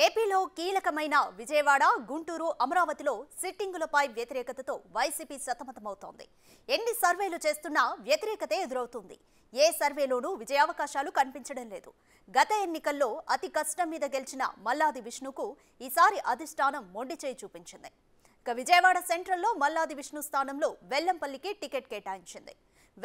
ఏపీలో కీలకమైన విజయవాడ, గుంటూరు, అమరావతిలో సిట్టింగులపై వ్యతిరేకతతో వైసీపీ సతమతమవుతోంది. ఎన్ని సర్వేలు చేస్తున్నా వ్యతిరేకతే ఎదురవుతుంది. ఏ సర్వేలోనూ విజయావకాశాలు కనిపించడం లేదు. గత ఎన్నికల్లో అతి కష్టం మీద గెలిచిన మల్లాది విష్ణుకు ఈసారి అధిష్టానం మొండిచేయి చూపించింది. ఇక విజయవాడ సెంట్రల్లో మల్లాది విష్ణు స్థానంలో వెల్లంపల్లికి టికెట్ కేటాయించింది.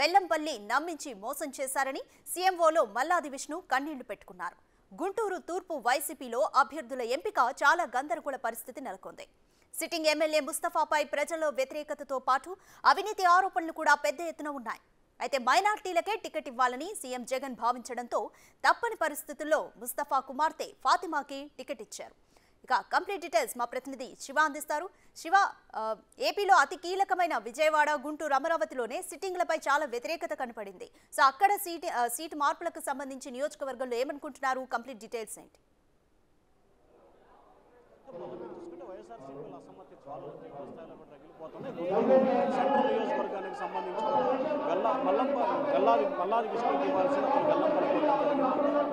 వెల్లంపల్లి నమ్మించి మోసం చేశారని సీఎంఓలో మల్లాది విష్ణు కన్నీళ్లు పెట్టుకున్నారు. గుంటూరు తూర్పు వైసీపీలో అభ్యర్థుల ఎంపిక చాలా గందరగోళ పరిస్థితి నెలకొంది. సిట్టింగ్ ఎమ్మెల్యే ముస్తఫాపై ప్రజల్లో వ్యతిరేకతతో పాటు అవినీతి ఆరోపణలు కూడా పెద్ద ఎత్తున ఉన్నాయి. అయితే మైనార్టీలకే టికెట్ ఇవ్వాలని సీఎం జగన్ భావించడంతో తప్పని పరిస్థితుల్లో ముస్తఫా కుమార్తె ఫాతిమాకి టికెట్ ఇచ్చారు. ఇక కంప్లీట్ డీటెయిల్స్ మా ప్రతినిధి శివ అందిస్తారు. శివ, ఏపీలో అతి కీలకమైన విజయవాడ, గుంటూరు, అమరావతిలోనే సిట్టింగ్లపై చాలా వ్యతిరేకత కనపడింది. సో అక్కడ సీటు మార్పులకు సంబంధించి నియోజకవర్గంలో ఏమనుకుంటున్నారు? కంప్లీట్ డీటెయిల్స్ ఏంటి? సెంట్రల్ నియోజకవర్గానికి సంబంధించి మల్లాది విష్ణుకి ఇవ్వాల్సిన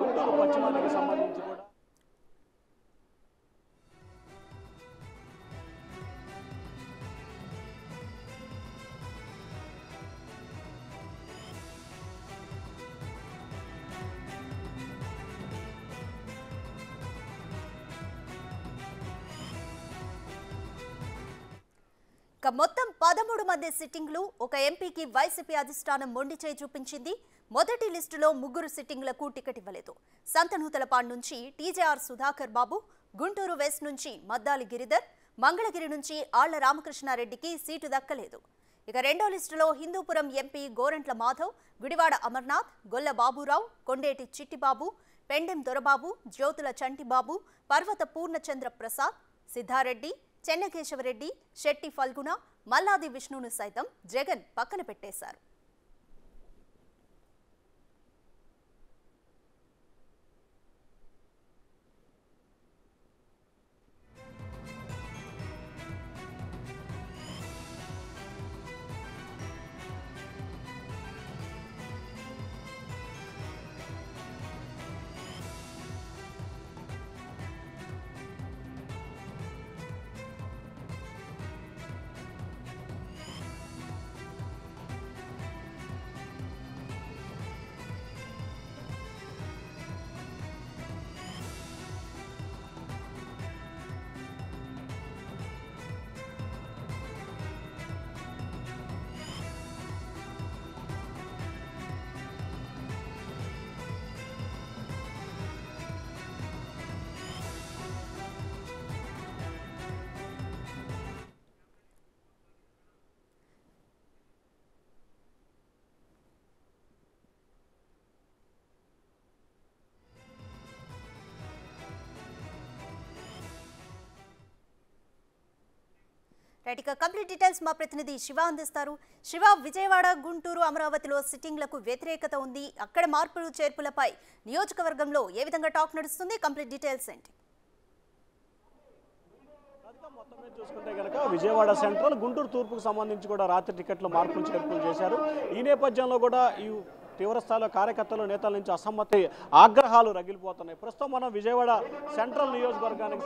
గుంటూరు పశ్చిమానికి సంబంధించి కూడా మొత్తం 13 మంది సిట్టింగ్లు, ఒక ఎంపీకి వైసీపీ అధిష్టానం మొండిచేయి చూపించింది. మొదటి లిస్టులో 3 సిట్టింగ్లకు టికెట్ ఇవ్వలేదు. సంతనూతలపాడు నుంచి టీజేఆర్ సుధాకర్ బాబు, గుంటూరు వెస్ట్ నుంచి మద్దాలి గిరిధర్, మంగళగిరి నుంచి ఆళ్ల రామకృష్ణారెడ్డికి సీటు దక్కలేదు. ఇక రెండో లిస్టులో హిందూపురం ఎంపీ గోరంట్ల మాధవ్, గుడివాడ అమర్నాథ్, గొల్ల బాబురావు, కొండేటి చిట్టిబాబు, పెండెం దొరబాబు, జ్యోతుల చంటిబాబు, పర్వత పూర్ణచంద్ర ప్రసాద్, సిద్ధారెడ్డి, చెన్నకేశవరెడ్డి, శెట్టి ఫల్గుణ, మల్లాది విష్ణును సైతం జగన్ పక్కన పెట్టేశారు. ఇక కంప్లీట్ డీటెయిల్స్ మా ప్రతినిధి శివ అందిస్తారు. శివ, విజయవాడ, గుంటూరు, అమరావతిలో సిట్టింగ్లకు వ్యతిరేకత ఉంది. అక్కడ మార్పులు చేర్పులపై నియోజకవర్గంలో ఏ విధంగా టాక్ నడుస్తుంది? కంప్లీట్ డీటెయిల్స్ ఏంటి? మొత్తం మీద చూసుకుంటే కనుక విజయవాడ సెంట్రల్, గుంటూరు తూర్పుకు సంబంధించి కూడా రాత్రి టికెట్లు మార్పులు చేర్పులు చేశారు. ఈ నేపథ్యంలో కూడా ఈ తీవ్రస్థాయిలో కార్యకర్తలు, నేతల నుంచి అసమ్మతి, ఆగ్రహాలు రగిలిపోతున్నాయి. ప్రస్తుతం మనం విజయవాడ సెంట్రల్ నియోజకవర్గానికి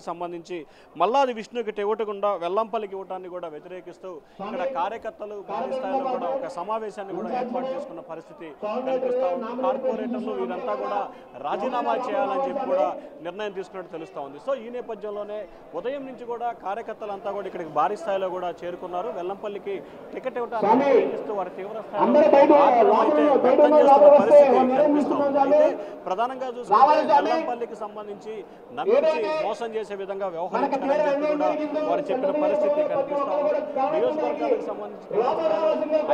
సంబంధించి మల్లాది విష్ణుకి ఇవ్వకుండా వెల్లంపల్లికి ఇవ్వడాన్ని కూడా వ్యతిరేకిస్తూ ఇక్కడ కార్యకర్తలు భారీ స్థాయిలో కూడా ఒక సమావేశాన్ని కూడా ఏర్పాటు చేసుకున్న పరిస్థితి కనిపిస్తూ ఉంది. కార్పొరేటర్లు వీరంతా కూడా రాజీనామా చేయాలని చెప్పి కూడా నిర్ణయం తీసుకున్నట్టు తెలుస్తూ ఉంది. సో ఈ నేపథ్యంలోనే ఉదయం నుంచి కూడా కార్యకర్తలంతా కూడా ఇక్కడికి భారీ స్థాయిలో కూడా చేరుకున్నారు. వెల్లంపల్లికి టికెట్ ఇవ్వడానికి వ్యతిరేకిస్తూ వారి తీవ్ర ప్రధానంగా చూసుకుంటే వెల్లంపల్లికి సంబంధించి నమ్మించి మోసం చేసే విధంగా వ్యవహరించారని చెప్పి కూడా వారు చెప్పిన పరిస్థితి కనిపిస్తా ఉంది. నియోజకవర్గాలకు సంబంధించి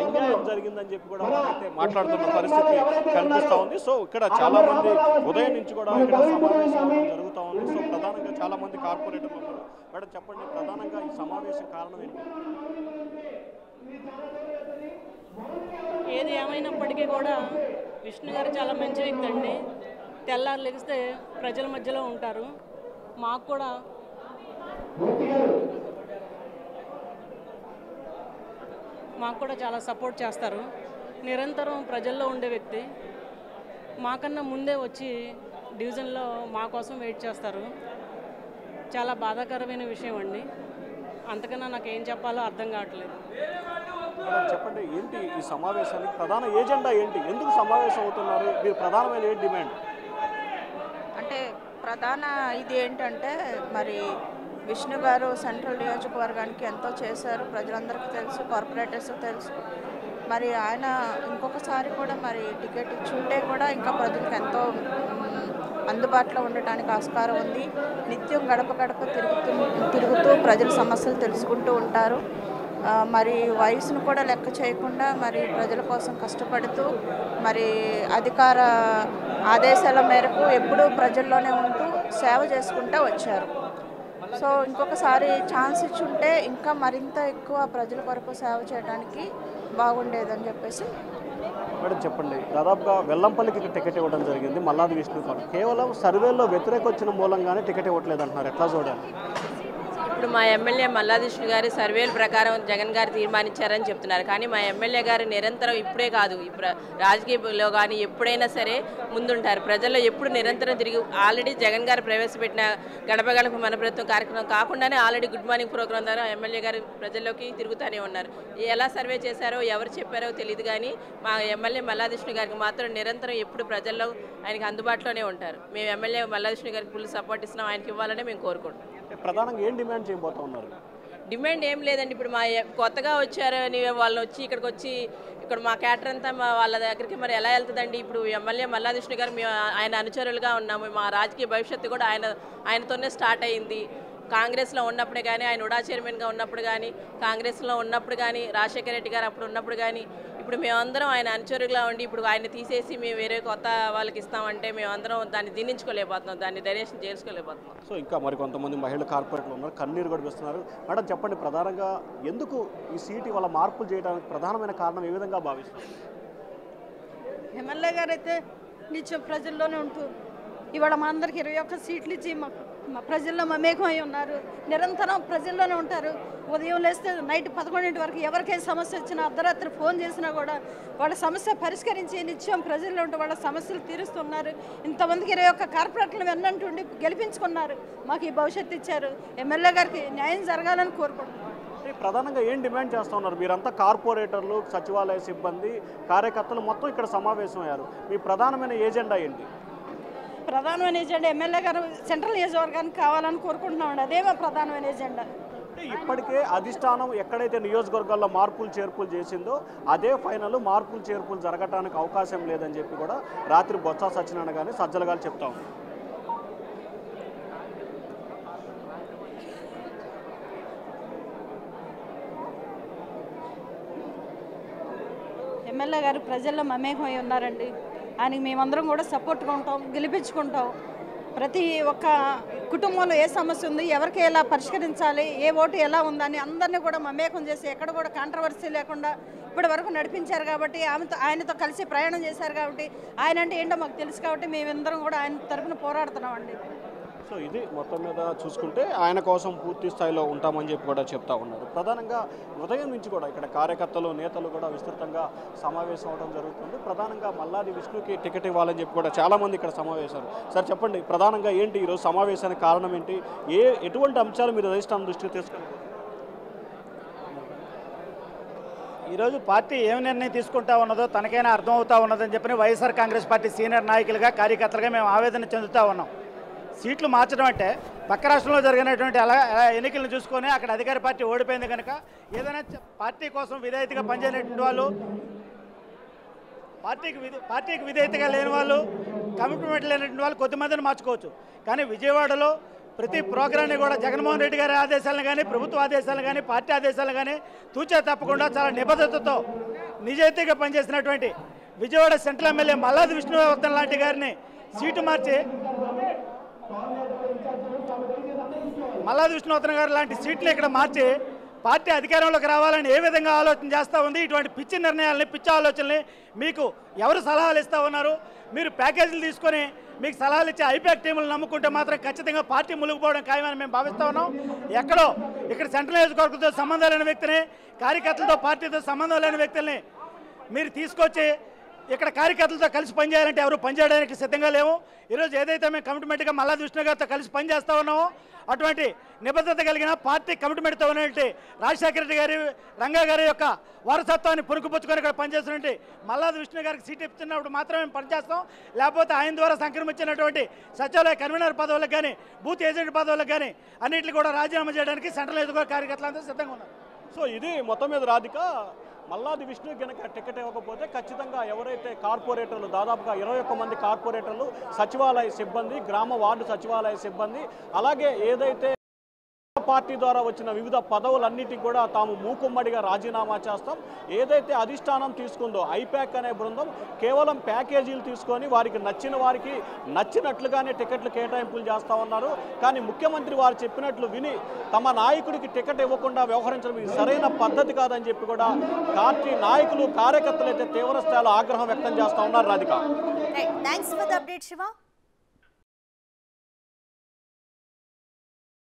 అన్యాయం జరిగిందని చెప్పి కూడా వారైతే మాట్లాడుతున్న పరిస్థితి కనిపిస్తా ఉంది. సో ఇక్కడ చాలా మంది ఉదయం నుంచి కూడా ఇక్కడ సమావేశం జరుగుతూ ఉంది. సో ప్రధానంగా చాలా మంది కార్పొరేటర్లు ఉన్నారు. మేడం చెప్పండి, ప్రధానంగా ఈ సమావేశం కారణం ఏంటి? ఏది ఏమైనప్పటికీ కూడా విష్ణు గారు చాలా మంచి వ్యక్తి అండి. తెల్లారు లెగిస్తే ప్రజల మధ్యలో ఉంటారు. మాకు కూడా చాలా సపోర్ట్ చేస్తారు. నిరంతరం ప్రజల్లో ఉండే వ్యక్తి. మాకన్నా ముందే వచ్చి డివిజన్లో మా కోసం వెయిట్ చేస్తారు. చాలా బాధాకరమైన విషయం అండి. అంతకన్నా నాకు ఏం చెప్పాలో అర్థం కావట్లేదు. చెప్పండి, ఏంటి ఈ సమావేశానికి ప్రధాన ఏజెండా ఏంటి? ఎందుకు సమావేశం అవుతున్నారు? మీరు ప్రధానమైన ఏంటి డిమాండ్? అంటే ప్రధాన ఇది ఏంటంటే మరి విష్ణు గారు సెంట్రల్ నియోజకవర్గానికి ఎంతో చేశారు, ప్రజలందరికీ తెలుసు, కార్పొరేటర్స్ తెలుసు. మరి ఆయన ఇంకొకసారి కూడా మరి టికెట్ ఇచ్చుంటే కూడా ఇంకా ప్రజలకు ఎంతో అందుబాటులో ఉండటానికి ఆస్కారం ఉంది. నిత్యం గడప గడప తిరుగుతూ ప్రజల సమస్యలు తెలుసుకుంటూ ఉంటారు. మరి వయసును కూడా లెక్క చేయకుండా మరి ప్రజల కోసం కష్టపడుతూ మరి అధికార ఆదేశాల మేరకు ఎప్పుడూ ప్రజల్లోనే ఉంటూ సేవ చేసుకుంటూ వచ్చారు. సో ఇంకొకసారి ఛాన్స్ ఇచ్చుంటే ఇంకా మరింత ఎక్కువ ప్రజల కొరకు సేవ చేయడానికి బాగుండేదని చెప్పేసి. మేడం చెప్పండి, దాదాపుగా వెల్లంపల్లికి టికెట్ ఇవ్వడం జరిగింది మల్లాది విష్ణు గారు. కేవలం సర్వేలో వ్యతిరేక వచ్చిన మూలంగానే టికెట్ ఇవ్వట్లేదు అంటున్నారు. ఎట్లా చూడాలి? ఇప్పుడు మా ఎమ్మెల్యే మల్లాది విష్ణు గారి సర్వేల ప్రకారం జగన్ గారు తీర్మానించారని చెప్తున్నారు. కానీ మా ఎమ్మెల్యే గారు నిరంతరం ఇప్పుడే కాదు, ఇప్పుడు రాజకీయంలో కానీ ఎప్పుడైనా సరే ముందుంటారు. ప్రజల్లో ఎప్పుడు నిరంతరం తిరిగి ఆల్రెడీ జగన్ గారు ప్రవేశపెట్టిన గడప గడప మన ప్రభుత్వం కార్యక్రమం కాకుండానే ఆల్రెడీ గుడ్ మార్నింగ్ ప్రోగ్రాం ద్వారా ఎమ్మెల్యే గారు ప్రజల్లోకి తిరుగుతూనే ఉన్నారు. ఎలా సర్వే చేశారో ఎవరు చెప్పారో తెలియదు, కానీ మా ఎమ్మెల్యే మల్లాది విష్ణు గారికి మాత్రం నిరంతరం ఎప్పుడు ప్రజల్లో ఆయనకి అందుబాటులోనే ఉంటారు. మేము ఎమ్మెల్యే మల్లాది విష్ణు గారికి ఫుల్ సపోర్ట్ ఇస్తున్నాం, ఆయనకి ఇవ్వాలని మేము కోరుకుంటున్నాం. ప్రధానంగా ఏం డిమాండ్ చేయబోతా ఉన్నారు? డిమాండ్ ఏం లేదండి. ఇప్పుడు మా కొత్తగా వచ్చారని వాళ్ళు వచ్చి ఇక్కడికి వచ్చి ఇక్కడ మా క్యాటర్ అంతా వాళ్ళ దగ్గరికి మరి ఎలా వెళ్తుందండి? ఇప్పుడు ఎమ్మెల్యే మల్లాది విష్ణు గారు మేము ఆయన అనుచరులుగా ఉన్నాము. మా రాజకీయ భవిష్యత్తు కూడా ఆయనతోనే స్టార్ట్ అయింది. కాంగ్రెస్లో ఉన్నప్పుడు కానీ, ఆయన ఉడా చైర్మన్గా ఉన్నప్పుడు కానీ, కాంగ్రెస్లో ఉన్నప్పుడు కానీ, రాజశేఖర రెడ్డి గారు అప్పుడు ఉన్నప్పుడు కానీ, ఇప్పుడు మేమందరం ఆయన అనుచరులుగా ఉండి ఇప్పుడు ఆయన తీసేసి మేము వేరే కొత్త వాళ్ళకి ఇస్తామంటే మేమందరం దాన్ని దిన్నించుకోలేకపోతున్నాం, దాన్ని డైరెక్షన్ చేసుకోలేకపోతున్నాం. సో ఇంకా మరి కొంతమంది మహిళా కార్పొరేట్లు ఉన్నారు, కన్నీరు కూడా వేస్తున్నారు. మేడం చెప్పండి, ప్రధానంగా ఎందుకు ఈ సీటు వాళ్ళ మార్పులు చేయడానికి ప్రధానమైన కారణం ఏ విధంగా భావిస్తారు? ఎమ్మెల్యే గారు అయితే నిత్యం ప్రజల్లోనే ఉంటూ ఇవాళ మా అందరికి 21 సీట్లు ఇచ్చి మా ప్రజల్లో మమేకం అయి ఉన్నారు. నిరంతరం ప్రజల్లోనే ఉంటారు. ఉదయం లేస్తే నైట్ 11 వరకు ఎవరికైనా సమస్య వచ్చినా అర్ధరాత్రి ఫోన్ చేసినా కూడా వాళ్ళ సమస్య పరిష్కరించి నిత్యం ప్రజల్లో ఉంటూ వాళ్ళ సమస్యలు తీరుస్తున్నారు. ఇంతమందికి 21 కార్పొరేటర్లు వెన్నంటుండి గెలిపించుకున్నారు, మాకు ఈ భవిష్యత్తు ఇచ్చారు. ఎమ్మెల్యే గారికి న్యాయం జరగాలని కోరుకుంటున్నాను. ప్రధానంగా ఏం డిమాండ్ చేస్తూ ఉన్నారు? మీరంతా కార్పొరేటర్లు, సచివాలయ సిబ్బంది, కార్యకర్తలు మొత్తం ఇక్కడ సమావేశం అయ్యారు. మీ ప్రధానమైన ఏజెండా ఏంటి? ప్రధానమైన ఎజెండా ఎమ్మెల్యే గారు సెంట్రల్ నియోజకవర్గానికి కావాలని కోరుకుంటున్నామండి. అదే మా ప్రధానమైన ఎజెండా. ఇప్పటికే అధిష్టానం ఎక్కడైతే నియోజకవర్గాల్లో మార్పులు చేర్పులు చేసిందో అదే ఫైనల్ మార్పులు చేర్పులు జరగటానికి అవకాశం లేదని చెప్పి కూడా రాత్రి బొత్స సత్యనారాయణ గారిని సజ్జల గారు చెప్తా ఉన్నారు. ఎమ్మెల్యే గారు ప్రజల్లో మమేకం అయి ఉన్నారండి. ఆయనకి మేమందరం కూడా సపోర్ట్గా ఉంటాం, గెలిపించుకుంటాం. ప్రతి ఒక్క కుటుంబంలో ఏ సమస్య ఉంది, ఎవరికి ఎలా పరిష్కరించాలి, ఏ ఓటు ఎలా ఉందని అందరినీ కూడా మమేకం చేసి ఎక్కడ కూడా కాంట్రవర్సీ లేకుండా ఇప్పటి వరకు నడిపించారు. కాబట్టి ఆయనతో కలిసి ప్రయాణం చేశారు. కాబట్టి ఆయన అంటే ఏంటో మాకు తెలుసు. కాబట్టి మేమందరం కూడా ఆయన తరఫున పోరాడుతున్నామండి. సో ఇది మొత్తం మీద చూసుకుంటే ఆయన కోసం పూర్తి స్థాయిలో ఉంటామని చెప్పి కూడా చెప్తా ఉన్నారు. ప్రధానంగా ఉదయం నుంచి కూడా ఇక్కడ కార్యకర్తలు, నేతలు కూడా విస్తృతంగా సమావేశం అవడం జరుగుతుంది. ప్రధానంగా మల్లాది విష్ణుకి టికెట్ ఇవ్వాలని చెప్పి కూడా చాలామంది ఇక్కడ సమావేశారు. సార్ చెప్పండి, ప్రధానంగా ఏంటి ఈరోజు సమావేశానికి కారణం ఏంటి? ఎటువంటి అంశాలు మీరు అధిష్టానం దృష్టికి తీసుకుంటారు? ఈరోజు పార్టీ ఏం నిర్ణయం తీసుకుంటా ఉన్నదో తనకైనా అర్థం అవుతా ఉన్నదని చెప్పి వైఎస్ఆర్ కాంగ్రెస్ పార్టీ సీనియర్ నాయకులుగా, కార్యకర్తలుగా మేము ఆవేదన చెందుతూ ఉన్నాం. సీట్లు మార్చడం అంటే పక్క రాష్ట్రంలో జరిగినటువంటి ఎన్నికలను చూసుకొని అక్కడ అధికార పార్టీ ఓడిపోయింది కనుక ఏదైనా పార్టీ కోసం విధేయతగా పనిచేయనటువంటి వాళ్ళు, పార్టీకి విధేయతగా లేని వాళ్ళు, కమిట్మెంట్ లేనటువంటి వాళ్ళు కొద్దిమందిని మార్చుకోవచ్చు. కానీ విజయవాడలో ప్రతి ప్రోగ్రాన్ని కూడా జగన్మోహన్ రెడ్డి గారి ఆదేశాలను కానీ, ప్రభుత్వ ఆదేశాలను కానీ, పార్టీ ఆదేశాలను కానీ తూచా తప్పకుండా చాలా నిబద్ధతతో నిజాయితీగా పనిచేసినటువంటి విజయవాడ సెంట్రల్ ఎమ్మెల్యే మల్లాది విష్ణువర్ధన్ లాంటి గారిని సీటు మార్చి మల్లాది విష్ణువర్ధన్ గారు లాంటి సీట్లు ఇక్కడ మార్చి పార్టీ అధికారంలోకి రావాలని ఏ విధంగా ఆలోచన చేస్తూ ఉంది? ఇటువంటి పిచ్చి నిర్ణయాలని, పిచ్చి ఆలోచనల్ని మీకు ఎవరు సలహాలు ఇస్తూ ఉన్నారు? మీరు ప్యాకేజీలు తీసుకొని మీకు సలహాలు ఇచ్చే ఐపాక్ టీములు నమ్ముకుంటే మాత్రం ఖచ్చితంగా పార్టీ మునిగిపోవడం ఖాయమని మేము భావిస్తూ ఉన్నాం. ఎక్కడో ఇక్కడ సెంట్రల్ నియోజకవర్గంతో సంబంధం లేని వ్యక్తిని, కార్యకర్తలతో పార్టీతో సంబంధం లేని వ్యక్తుల్ని మీరు తీసుకొచ్చి ఇక్కడ కార్యకర్తలతో కలిసి పనిచేయాలంటే ఎవరు పనిచేయడానికి సిద్ధంగా లేవు. ఈరోజు ఏదైతే మేము కమిట్మెంట్గా మల్లాది విష్ణు గారితో కలిసి పనిచేస్తూ ఉన్నామో అటువంటి నిబద్ధత కలిగిన పార్టీ కమిట్మెంట్తో ఉన్నటువంటి రాజశేఖర రెడ్డి గారి రంగా గారి యొక్క వారసత్వాన్ని పురుకుపుచ్చుకొని ఇక్కడ పనిచేస్తున్నటువంటి మల్లాది విష్ణు గారికి సీట్ ఇస్తున్నప్పుడు మాత్రమే పనిచేస్తాం. లేకపోతే ఆయన ద్వారా సంక్రమించినటువంటి సచివాలయ కన్వీనర్ పదవులకు కానీ బూత్ ఏజెంట్ పదవులకు కానీ అన్నింటినీ కూడా రాజీనామా చేయడానికి సెంట్రల్ నియోజకవర్గ కార్యకర్తలందరూ సిద్ధంగా ఉన్నారు. సో ఇది మొత్తం మీద రాధిక మల్లాది విష్ణు కనుక టికెట్ ఇవ్వకపోతే ఖచ్చితంగా ఎవరైతే కార్పొరేటర్లు దాదాపుగా 21 మంది కార్పొరేటర్లు, సచివాలయ సిబ్బంది, గ్రామ వార్డు సచివాలయ సిబ్బంది, అలాగే ఏదైతే పార్టీ ద్వారా వచ్చిన వివిధ పదవులన్నిటికీ కూడా తాము మూకుమ్మడిగా రాజీనామా చేస్తాం. ఏదైతే అధిష్టానం తీసుకుందో ఐపాక్ అనే బృందం కేవలం ప్యాకేజీలు తీసుకొని వారికి నచ్చినట్లుగానే టికెట్లు కేటాయింపులు చేస్తూ ఉన్నారు. కానీ ముఖ్యమంత్రి వారు చెప్పినట్లు విని తమ నాయకుడికి టికెట్ ఇవ్వకుండా వ్యవహరించడం ఇది సరైన పద్ధతి కాదని చెప్పి కూడా పార్టీ నాయకులు, కార్యకర్తలు అయితే తీవ్ర స్థాయిలో ఆగ్రహం వ్యక్తం చేస్తూ ఉన్నారు. Radhika, thanks for the update Shiva.